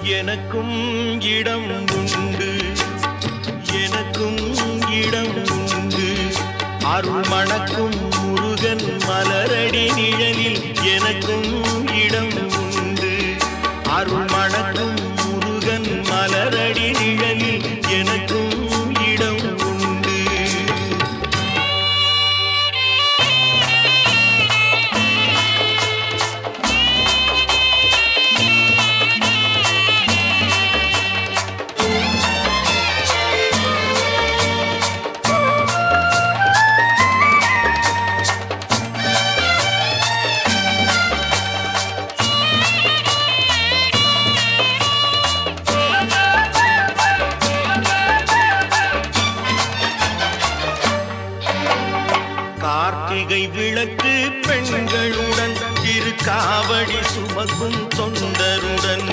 எனக்கும் இடம் உண்டு, எனக்கும் இடம் உண்டு. அருள் மணக்கும் முருகன் மலரடி நிழலில் எனக்கும் இடம் உண்டு. அருள் மணக்கும் முருகன் மலரடி நிழலில் எனக்கும் இடம் உண்டு. கார்த்திகை விளக்கு பெண்களுடன் இரு காவடி சுமக்கும் தொண்டருடன்